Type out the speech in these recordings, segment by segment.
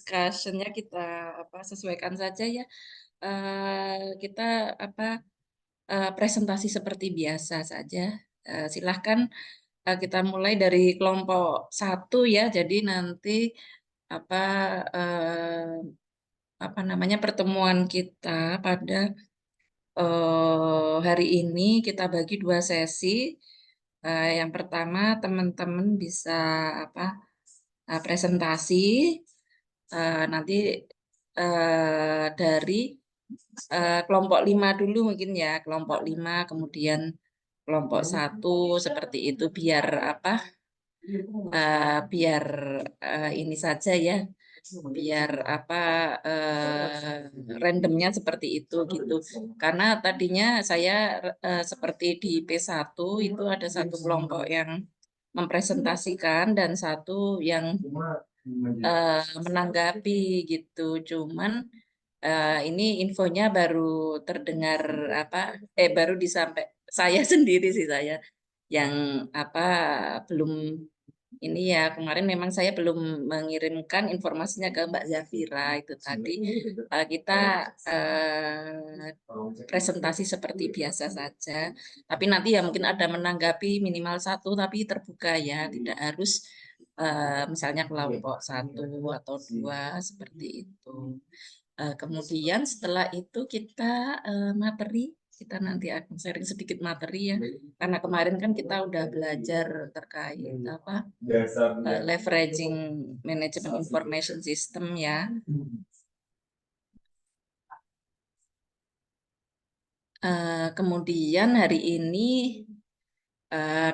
discussion-nya kita sesuaikan saja ya. Kita presentasi seperti biasa saja. Silahkan kita mulai dari kelompok 1 ya. Jadi nanti apa eh, pertemuan kita pada hari ini kita bagi 2 sesi. Yang pertama teman-teman bisa presentasi nanti dari kelompok 5 dulu mungkin ya, kelompok 5 kemudian kelompok 1 seperti itu biar biar ini saja ya, biar randomnya seperti itu gitu. Karena tadinya saya seperti di P1 itu ada satu kelompok yang mempresentasikan dan satu yang menanggapi gitu. Cuman ini infonya baru terdengar baru disampai saya sendiri sih, saya yang belum ini ya, kemarin memang saya belum mengirimkan informasinya ke Mbak Zafira itu tadi. Kita presentasi seperti biasa saja, tapi nanti ya mungkin ada menanggapi minimal 1, tapi terbuka ya, tidak harus misalnya kelompok 1 atau 2 seperti itu. Kemudian setelah itu kita materi, kita nanti akan sharing sedikit materi ya, karena kemarin kan kita udah belajar terkait leveraging management information system ya. Kemudian hari ini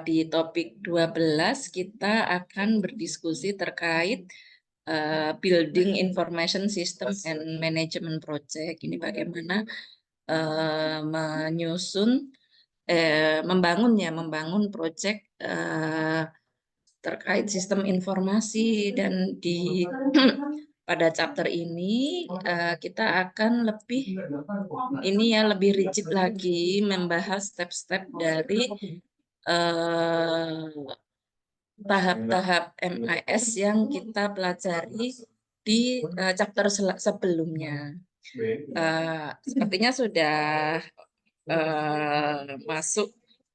di topik 12 kita akan berdiskusi terkait building information system and management project. Ini bagaimana membangun proyek terkait sistem informasi, dan di pada chapter ini kita akan lebih rigid lagi membahas step-step dari tahap-tahap MIS yang kita pelajari di chapter sebelumnya. Sepertinya sudah masuk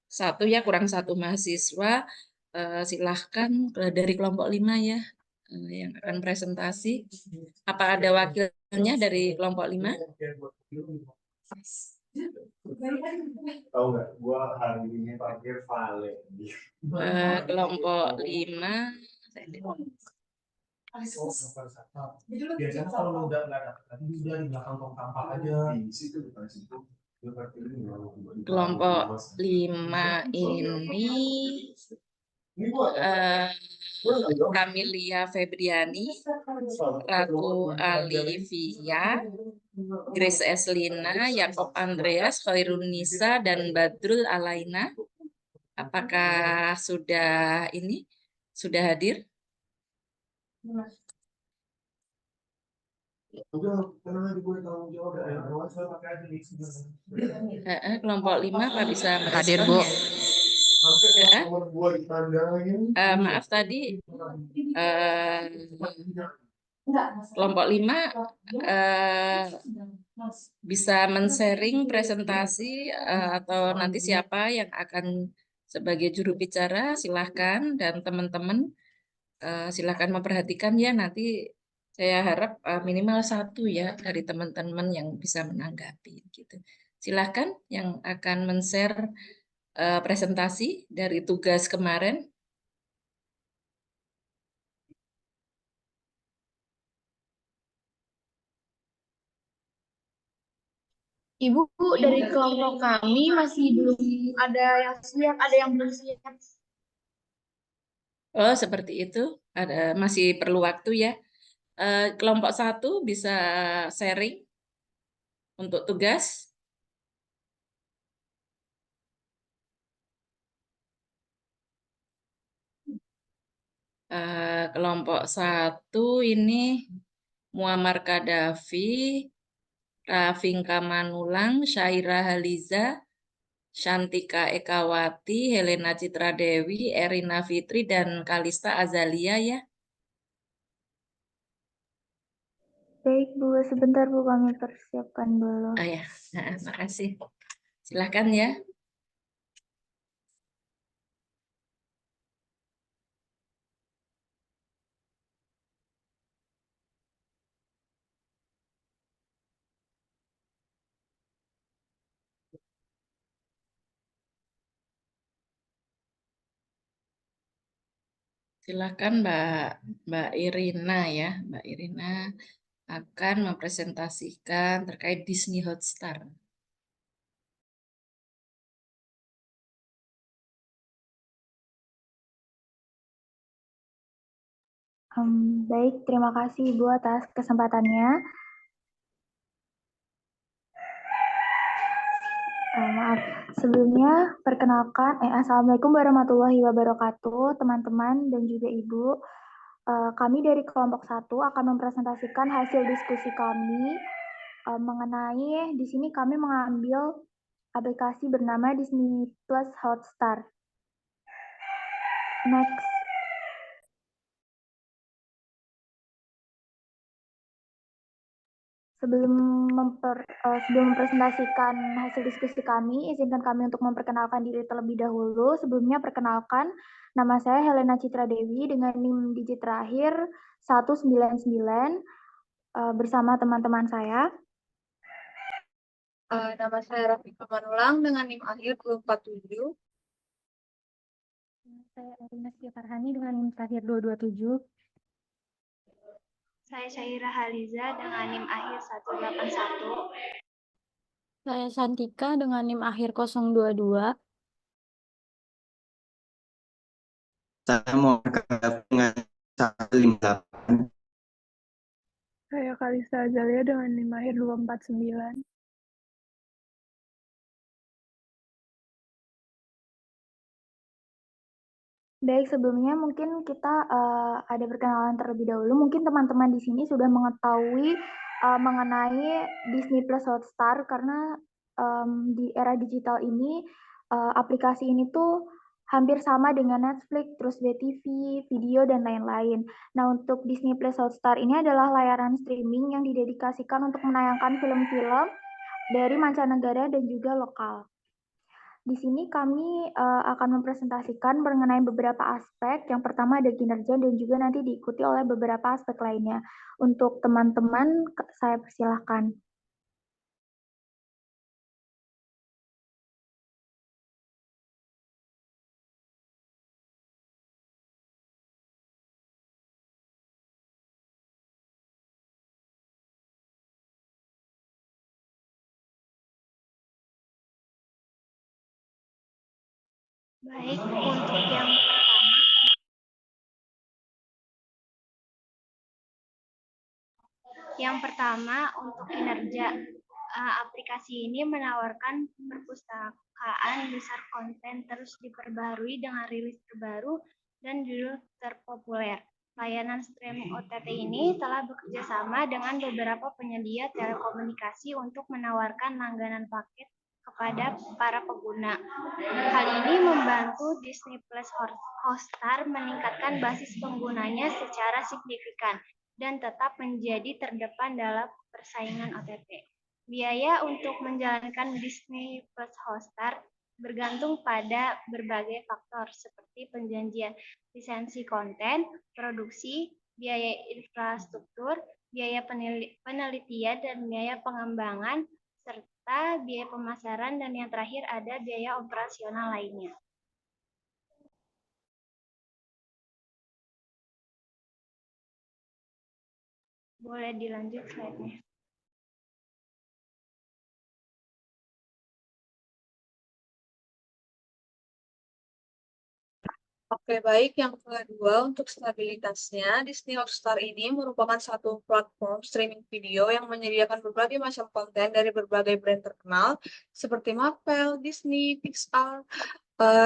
1 ya, kurang 1 mahasiswa. Silahkan dari kelompok 5 ya yang akan presentasi. Apa ada wakilnya dari kelompok 5? Tahu nggak, gua hari ini parkir Vale. Kelompok 5. Biasanya kalau udah nggak tadi udah di belakang tong sampah aja. Kelompok 5 ini Camelia Febriani, Ratu Alivia, Grace Eslina, Yakob Andreas, Khairun Nisa, dan Badrul Alaina. Apakah sudah hadir? Kelompok 5 apa bisa hadir, Bu? Maaf tadi kelompok 5 bisa men-sharing presentasi atau nanti siapa yang akan sebagai juru bicara, silahkan, dan teman-teman silahkan memperhatikan ya, nanti saya harap minimal 1 ya dari teman-teman yang bisa menanggapi gitu. Silahkan yang akan men-share presentasi dari tugas kemarin. Ibu, dari kelompok kami masih belum ada yang siap, ada yang belum siap. Oh, seperti itu. Masih perlu waktu ya. Kelompok 1 bisa sharing untuk tugas. Kelompok 1 ini Muammar Kadafi, Rafinka Manulang, Syaira Haliza, Shantika Ekawati, Helena Citradewi, Erina Fitri, dan Kalista Azalia ya. Baik, Bu. Sebentar, Bu. Kami persiapkan dulu. Oh ya, makasih. Silakan ya. Silakan Mbak Irina ya. Mbak Irina akan mempresentasikan terkait Disney Hotstar. Baik, terima kasih Ibu atas kesempatannya. Maaf, sebelumnya perkenalkan, Assalamualaikum warahmatullahi wabarakatuh, teman-teman dan juga Ibu. Kami dari kelompok 1 akan mempresentasikan hasil diskusi kami mengenai, di sini kami mengambil aplikasi bernama Disney Plus Hotstar. Next. Sebelum mempresentasikan hasil diskusi kami, izinkan kami untuk memperkenalkan diri terlebih dahulu. Sebelumnya perkenalkan, nama saya Helena Citra Dewi dengan NIM digit terakhir 199 bersama teman-teman saya. Nama saya Rafika Manulang dengan NIM akhir 247. Saya Erina Farhani dengan NIM terakhir 227. Saya Syaira Haliza dengan NIM akhir 181. Saya Santika dengan NIM akhir 022. Saya mau bergabung dengan 158. Saya Kalista Azalia dengan NIM akhir 249. Baik, sebelumnya mungkin kita ada perkenalan terlebih dahulu. Mungkin teman-teman di sini sudah mengetahui mengenai Disney Plus Hotstar karena di era digital ini aplikasi ini tuh hampir sama dengan Netflix, terus WTV, video dan lain-lain. Nah, untuk Disney Plus Hotstar ini adalah layanan streaming yang didedikasikan untuk menayangkan film-film dari mancanegara dan juga lokal. Di sini kami akan mempresentasikan mengenai beberapa aspek. Yang pertama ada kinerja dan juga nanti diikuti oleh beberapa aspek lainnya. Untuk teman-teman, saya persilahkan. Baik, yang pertama untuk kinerja. Aplikasi ini menawarkan perpustakaan besar konten terus diperbarui dengan rilis terbaru dan judul terpopuler. Layanan streaming OTT ini telah bekerja sama dengan beberapa penyedia telekomunikasi untuk menawarkan langganan paket kepada para pengguna. Hal ini membantu Disney Plus Hotstar meningkatkan basis penggunanya secara signifikan dan tetap menjadi terdepan dalam persaingan OTT. Biaya untuk menjalankan Disney Plus Hotstar bergantung pada berbagai faktor seperti penjanjian lisensi konten, produksi, biaya infrastruktur, biaya penelitian dan biaya pengembangan, serta biaya pemasaran, dan yang terakhir ada biaya operasional lainnya. Boleh dilanjut slide-nya. Oke, baik. Yang kedua, untuk stabilitasnya, Disney Hotstar ini merupakan satu platform streaming video yang menyediakan berbagai macam konten dari berbagai brand terkenal seperti Marvel, Disney, Pixar,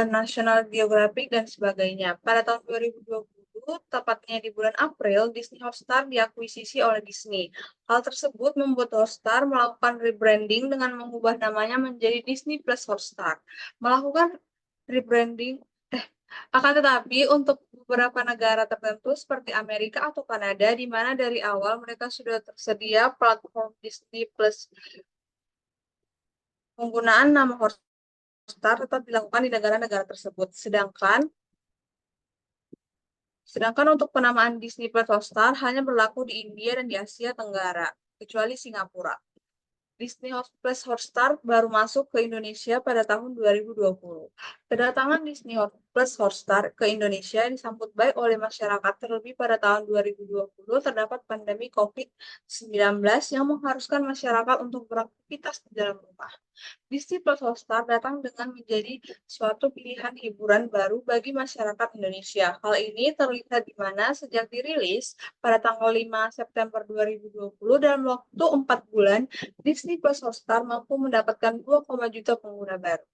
National Geographic, dan sebagainya. Pada tahun 2020, tepatnya di bulan April, Disney Hotstar diakuisisi oleh Disney. Hal tersebut membuat Hotstar melakukan rebranding dengan mengubah namanya menjadi Disney Plus Hotstar. Melakukan rebranding akan tetapi untuk beberapa negara tertentu seperti Amerika atau Kanada, di mana dari awal mereka sudah tersedia platform Disney Plus. Penggunaan nama Hotstar tetap dilakukan di negara-negara tersebut. Sedangkan untuk penamaan Disney Plus Hotstar hanya berlaku di India dan di Asia Tenggara, kecuali Singapura. Disney Plus Hotstar baru masuk ke Indonesia pada tahun 2020. Kedatangan Disney Plus Hotstar ke Indonesia disambut baik oleh masyarakat, terlebih pada tahun 2020 terdapat pandemi COVID-19 yang mengharuskan masyarakat untuk beraktivitas di dalam rumah. Disney Plus Hotstar datang dengan menjadi suatu pilihan hiburan baru bagi masyarakat Indonesia. Hal ini terlihat di mana sejak dirilis pada tanggal 5 September 2020 dalam waktu 4 bulan, Disney Plus Hotstar mampu mendapatkan 2, juta pengguna baru.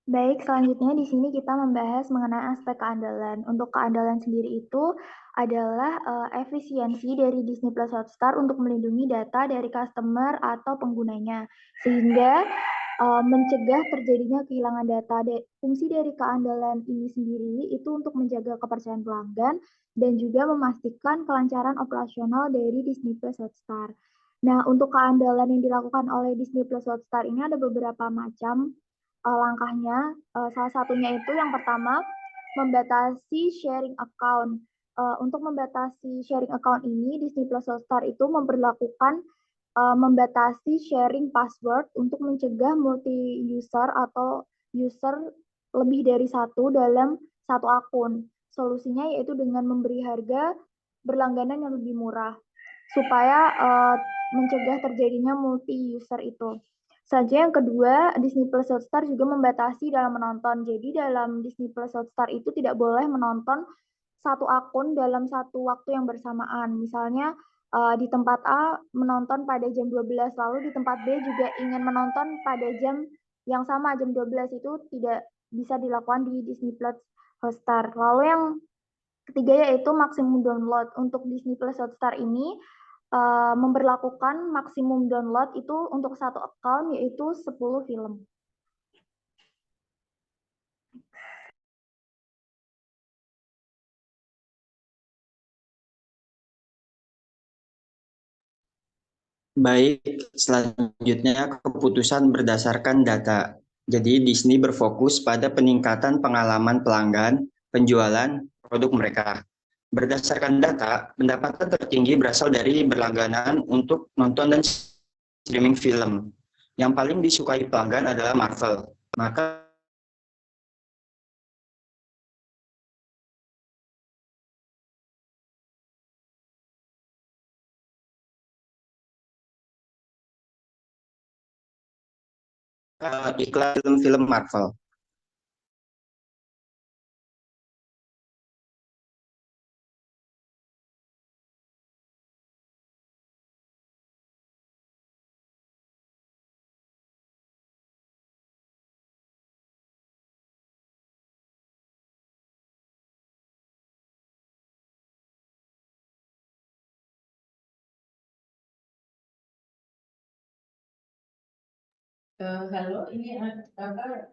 Baik, selanjutnya di sini kita membahas mengenai aspek keandalan. Untuk keandalan sendiri itu adalah efisiensi dari Disney Plus Hotstar untuk melindungi data dari customer atau penggunanya, sehingga mencegah terjadinya kehilangan data. Fungsi dari keandalan ini sendiri itu untuk menjaga kepercayaan pelanggan dan juga memastikan kelancaran operasional dari Disney Plus Hotstar. Nah, untuk keandalan yang dilakukan oleh Disney Plus Hotstar ini ada beberapa macam langkahnya. Salah satunya itu yang pertama, membatasi sharing account. Untuk membatasi sharing account ini, Disney Plus Hotstar itu memperlakukan membatasi sharing password untuk mencegah multi user atau user lebih dari satu dalam satu akun. Solusinya yaitu dengan memberi harga berlangganan yang lebih murah supaya mencegah terjadinya multi user itu. Selanjutnya yang kedua, Disney Plus Hotstar juga membatasi dalam menonton. Jadi dalam Disney Plus Hotstar itu tidak boleh menonton satu akun dalam satu waktu yang bersamaan. Misalnya di tempat A menonton pada jam 12, lalu di tempat B juga ingin menonton pada jam yang sama, jam 12, itu tidak bisa dilakukan di Disney Plus Hotstar. Lalu yang ketiga yaitu maksimum download. Untuk Disney Plus Hotstar ini memberlakukan maksimum download itu untuk satu account yaitu 10 film. Baik, selanjutnya keputusan berdasarkan data. Jadi Disney berfokus pada peningkatan pengalaman pelanggan, penjualan produk mereka. Berdasarkan data, pendapatan tertinggi berasal dari berlangganan untuk nonton dan streaming film. Yang paling disukai pelanggan adalah Marvel. Maka iklan film-film Marvel. Halo, ini apa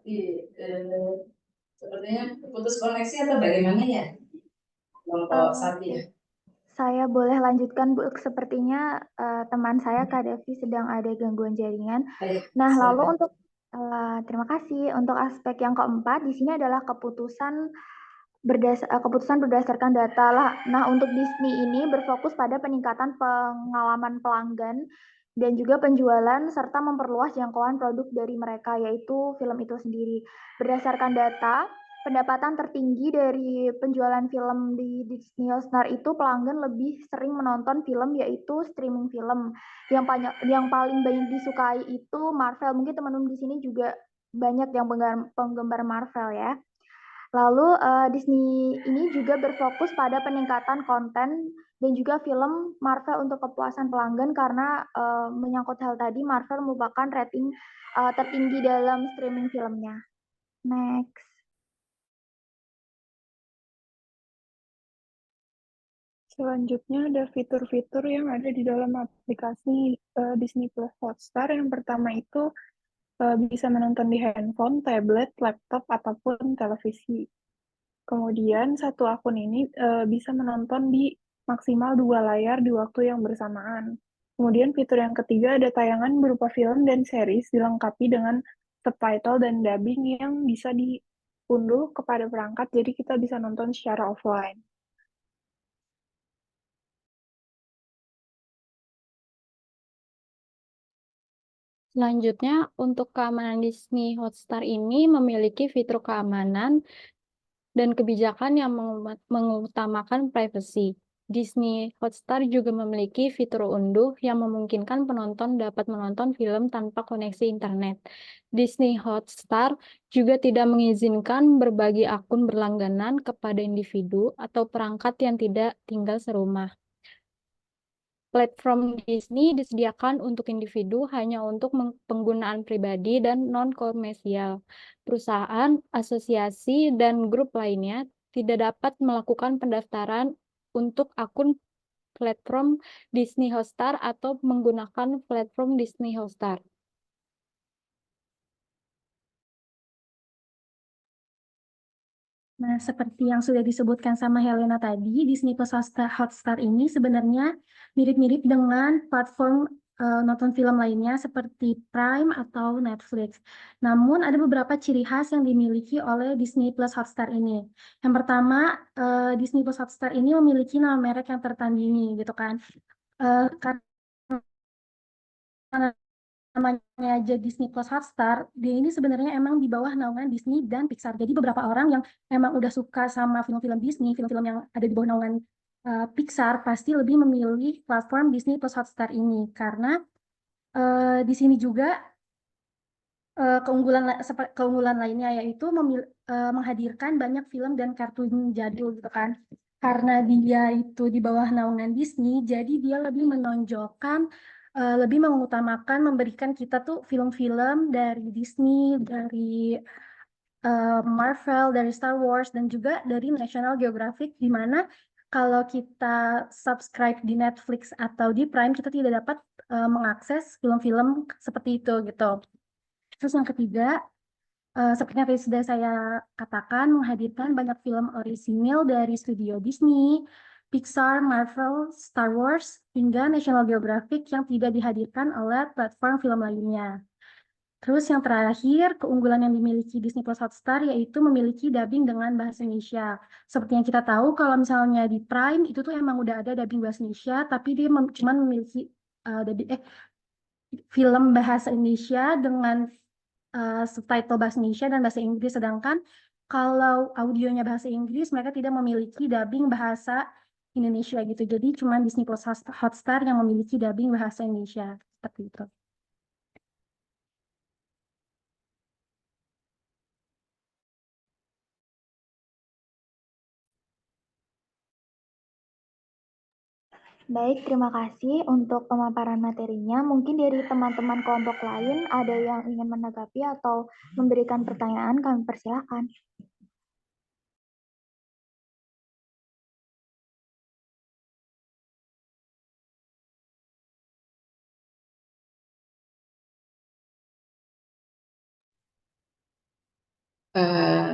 sepertinya putus koneksi atau bagaimana ya, kelompok Sati ya? Saya boleh lanjutkan, Bu. Sepertinya teman saya Kak Devi sedang ada gangguan jaringan. Baik, Nah, lalu silakan. untuk terima kasih. Untuk aspek yang keempat di sini adalah keputusan berdasarkan data lah. Nah, untuk Disney ini berfokus pada peningkatan pengalaman pelanggan dan juga penjualan serta memperluas jangkauan produk dari mereka, yaitu film itu sendiri. Berdasarkan data, pendapatan tertinggi dari penjualan film di Disney Hotstar itu pelanggan lebih sering menonton film, yaitu streaming film. Yang paling banyak disukai itu Marvel. Mungkin teman-teman di sini juga banyak yang penggemar Marvel ya. Lalu Disney ini juga berfokus pada peningkatan konten dan juga film Marvel untuk kepuasan pelanggan karena menyangkut hal tadi, Marvel merupakan rating tertinggi dalam streaming filmnya. Next. Selanjutnya ada fitur-fitur yang ada di dalam aplikasi Disney Plus Hotstar. Yang pertama itu bisa menonton di handphone, tablet, laptop, ataupun televisi. Kemudian satu akun ini bisa menonton di maksimal 2 layar di waktu yang bersamaan. Kemudian fitur yang ketiga ada tayangan berupa film dan series dilengkapi dengan subtitle dan dubbing yang bisa diunduh kepada perangkat, jadi kita bisa nonton secara offline. Selanjutnya, untuk keamanan Disney Hotstar ini memiliki fitur keamanan dan kebijakan yang mengutamakan privasi. Disney Hotstar juga memiliki fitur unduh yang memungkinkan penonton dapat menonton film tanpa koneksi internet. Disney Hotstar juga tidak mengizinkan berbagi akun berlangganan kepada individu atau perangkat yang tidak tinggal serumah. Platform Disney disediakan untuk individu hanya untuk penggunaan pribadi dan non-komersial. Perusahaan, asosiasi, dan grup lainnya tidak dapat melakukan pendaftaran untuk akun platform Disney Hotstar atau menggunakan platform Disney Hotstar. Nah, seperti yang sudah disebutkan sama Helena tadi, Disney Plus Hotstar ini sebenarnya mirip-mirip dengan platform nonton film lainnya seperti Prime atau Netflix. Namun, ada beberapa ciri khas yang dimiliki oleh Disney Plus Hotstar ini. Yang pertama, Disney Plus Hotstar ini memiliki nama merek yang tertandingi, gitu kan. Karena namanya aja Disney Plus Hotstar, dia ini sebenarnya emang di bawah naungan Disney dan Pixar. Jadi beberapa orang yang emang udah suka sama film-film Disney, film-film yang ada di bawah naungan Pixar, pasti lebih memilih platform Disney Plus Hotstar ini. Karena di sini juga keunggulan lainnya yaitu menghadirkan banyak film dan kartun jadul gitu kan. Karena dia itu di bawah naungan Disney, jadi dia lebih menonjolkan, lebih mengutamakan memberikan kita tuh film-film dari Disney, dari Marvel, dari Star Wars, dan juga dari National Geographic, di mana kalau kita subscribe di Netflix atau di Prime, kita tidak dapat mengakses film-film seperti itu gitu. Terus yang ketiga, seperti yang tadi sudah saya katakan, menghadirkan banyak film orisinil dari studio Disney, Pixar, Marvel, Star Wars, hingga National Geographic yang tidak dihadirkan oleh platform film lainnya. Terus yang terakhir, keunggulan yang dimiliki Disney Plus Hotstar yaitu memiliki dubbing dengan bahasa Indonesia. Seperti yang kita tahu, kalau misalnya di Prime, itu tuh emang udah ada dubbing bahasa Indonesia, tapi dia cuma memiliki film bahasa Indonesia dengan subtitle bahasa Indonesia dan bahasa Inggris, sedangkan kalau audionya bahasa Inggris mereka tidak memiliki dubbing bahasa Indonesia gitu. Jadi cuma Disney Plus Hotstar yang memiliki dubbing bahasa Indonesia seperti itu. Baik, terima kasih untuk pemaparan materinya. Mungkin dari teman-teman kelompok lain ada yang ingin menanggapi atau memberikan pertanyaan, kami persilahkan.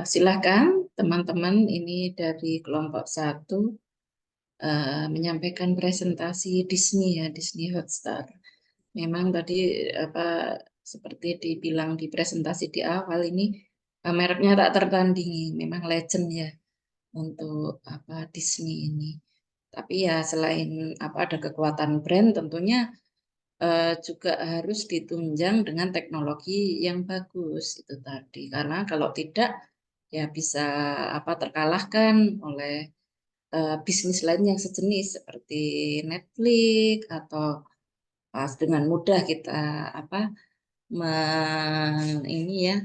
Silakan teman-teman ini dari kelompok 1 menyampaikan presentasi Disney ya, Disney Hotstar. Memang tadi seperti dibilang di presentasi di awal ini mereknya tak tertandingi, memang legend ya untuk Disney ini. Tapi ya selain ada kekuatan brand, tentunya juga harus ditunjang dengan teknologi yang bagus itu tadi. Karena kalau tidak ya bisa terkalahkan oleh bisnis lain yang sejenis seperti Netflix atau dengan mudah kita ini ya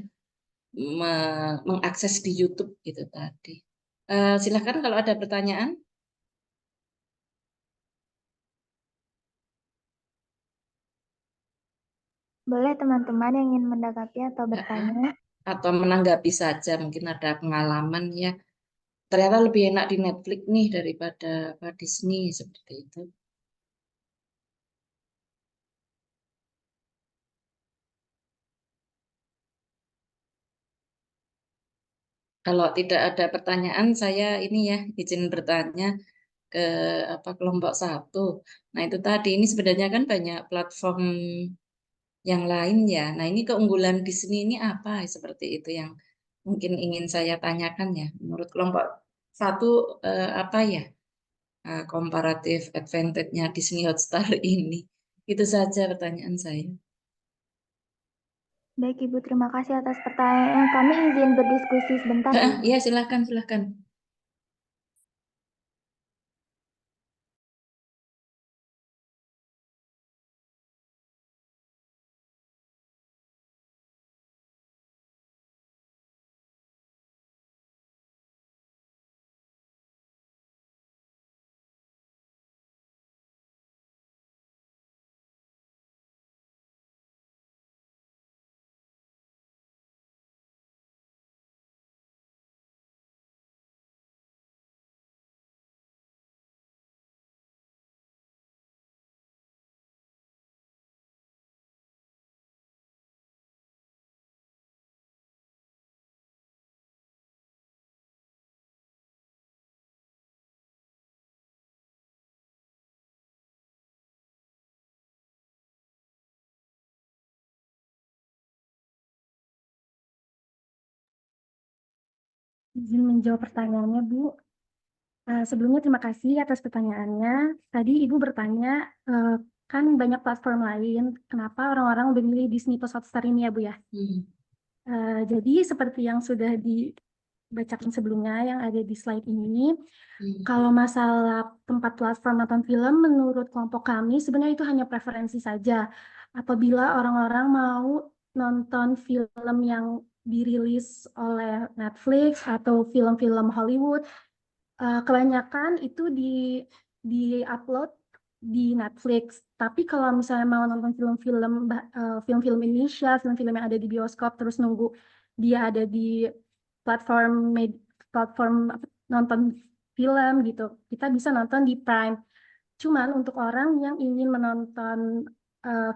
mengakses di YouTube gitu tadi. Silakan kalau ada pertanyaan. Boleh teman-teman yang ingin menanggapi atau bertanya. Atau menanggapi saja, mungkin ada pengalaman ya. Ternyata lebih enak di Netflix nih daripada Disney seperti itu. Kalau tidak ada pertanyaan, saya ini ya izin bertanya ke kelompok 1. Nah, itu tadi ini sebenarnya kan banyak platform yang lain ya. Nah, ini keunggulan Disney ini apa? Seperti itu yang mungkin ingin saya tanyakan ya. Menurut kelompok 1 apa ya komparatif advantage-nya Disney Hotstar ini? Itu saja pertanyaan saya. Baik Ibu, terima kasih atas pertanyaannya. Kami izin berdiskusi sebentar ya. Iya, silakan. Izin menjawab pertanyaannya, Bu. Sebelumnya terima kasih atas pertanyaannya. Tadi Ibu bertanya, kan banyak platform lain, kenapa orang-orang lebih milih Disney Plus Hotstar ini ya, Bu ya? Jadi seperti yang sudah dibacakan sebelumnya yang ada di slide ini, kalau masalah tempat platform nonton film, menurut kelompok kami sebenarnya itu hanya preferensi saja. Apabila orang-orang mau nonton film yang dirilis oleh Netflix atau film-film Hollywood, kebanyakan itu di-upload di Netflix. Tapi kalau misalnya mau nonton film-film Indonesia, film-film yang ada di bioskop, terus nunggu dia ada di platform nonton film gitu, kita bisa nonton di Prime. Cuman untuk orang yang ingin menonton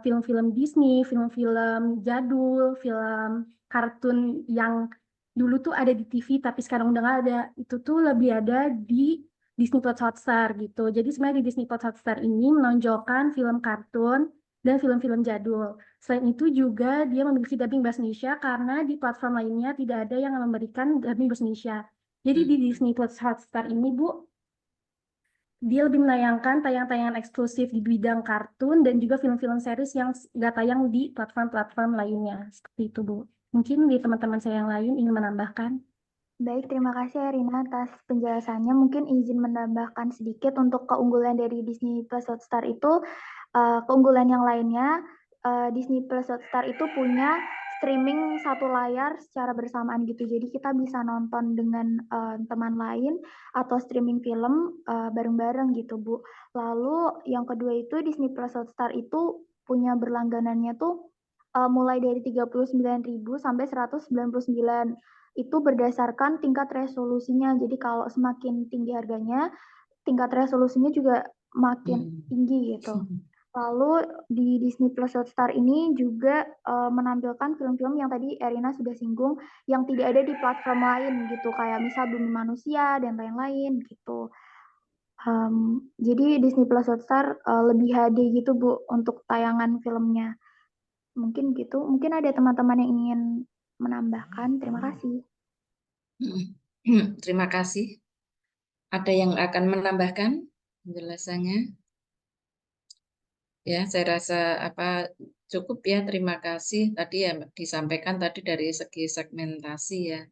film-film Disney, film-film jadul, film kartun yang dulu tuh ada di TV tapi sekarang udah nggak ada, itu tuh lebih ada di Disney Plus Hotstar gitu. Jadi sebenarnya di Disney Plus Hotstar ini menonjolkan film kartun dan film-film jadul. Selain itu juga dia memiliki dubbing bahasa Indonesia karena di platform lainnya tidak ada yang memberikan dubbing bahasa Indonesia. Jadi di Disney Plus Hotstar ini, Bu, dia lebih menayangkan tayangan-tayangan eksklusif di bidang kartun dan juga film-film series yang nggak tayang di platform-platform lainnya. Seperti itu, Bu. Mungkin di teman-teman saya yang lain ingin menambahkan. Baik, terima kasih Erina atas penjelasannya. Mungkin izin menambahkan sedikit untuk keunggulan dari Disney Plus Hotstar itu, keunggulan yang lainnya, Disney Plus Hotstar itu punya streaming satu layar secara bersamaan gitu. Jadi kita bisa nonton dengan teman lain atau streaming film bareng-bareng gitu, Bu. Lalu yang kedua itu Disney Plus Hotstar itu punya berlangganannya tuh mulai dari 39.000 sampai 199. Itu berdasarkan tingkat resolusinya. Jadi kalau semakin tinggi harganya, tingkat resolusinya juga makin tinggi gitu. Lalu di Disney Plus Hotstar ini juga menampilkan film-film yang tadi Erina sudah singgung, yang tidak ada di platform lain gitu, kayak misal Bumi Manusia dan lain-lain gitu. Jadi Disney Plus Hotstar lebih HD gitu Bu untuk tayangan filmnya. Mungkin gitu. Mungkin ada teman-teman yang ingin menambahkan. Terima kasih. Terima kasih. Ada yang akan menambahkan penjelasannya? Ya, saya rasa cukup ya. Terima kasih. Tadi ya disampaikan tadi dari segi segmentasi ya.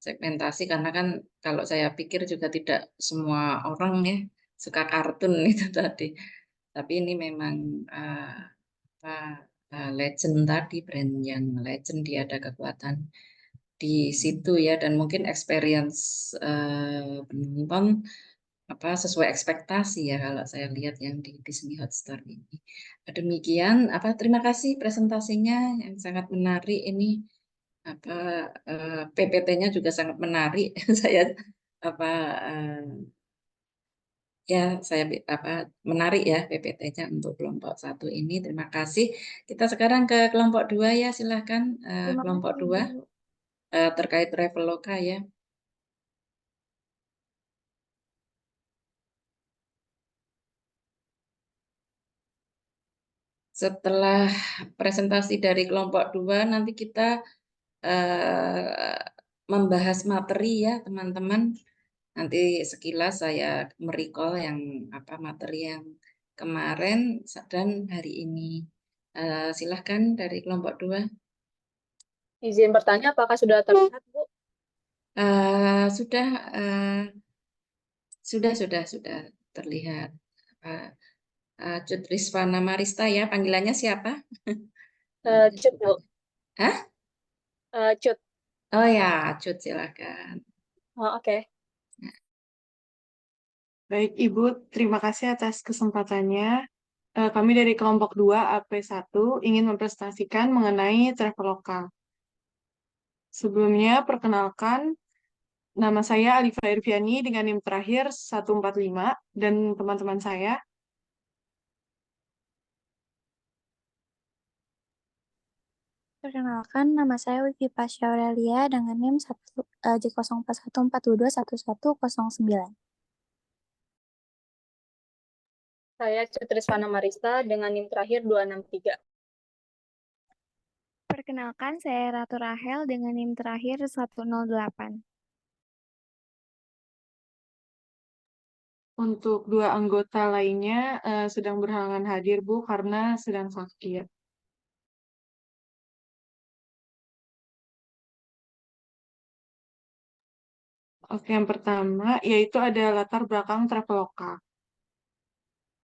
Segmentasi karena kan kalau saya pikir juga tidak semua orang ya suka kartun itu tadi. Tapi ini memang legend tadi, brand yang legend, dia ada kekuatan di situ ya, dan mungkin experience penonton sesuai ekspektasi ya kalau saya lihat yang di Disney Hotstar ini. Demikian terima kasih presentasinya yang sangat menarik ini, PPT-nya juga sangat menarik. Saya saya menarik ya PPT-nya untuk kelompok 1 ini. Terima kasih. Kita sekarang ke kelompok 2 ya, silahkan Terima kelompok kasih, 2 Bu. terkait Traveloka ya. setelah presentasi dari kelompok 2 nanti kita membahas materi ya teman-teman. Nanti sekilas saya merecall yang materi yang kemarin dan hari ini. Silahkan dari kelompok 2. Izin bertanya, apakah sudah terlihat, Bu? Sudah, sudah terlihat. Cut Rizwana Marista ya, panggilannya siapa? Cut, Bu. Hah? Cut. Oh ya, Cut silakan. Oh, oke. Baik, Ibu, terima kasih atas kesempatannya. Kami dari kelompok 2 AP1 ingin mempresentasikan mengenai Traveloka. Sebelumnya, perkenalkan, nama saya Alifa Irviani dengan NIM terakhir 145 dan teman-teman saya. Perkenalkan, nama saya Wifi Pasha Aurelia dengan NIM J0414421109. Saya Cut Rizwana Marista dengan NIM terakhir 263. Perkenalkan, saya Ratu Rahel dengan NIM terakhir 108. Untuk 2 anggota lainnya sedang berhalangan hadir, Bu, karena sedang sakit. Oke, yang pertama yaitu ada latar belakang Traveloka.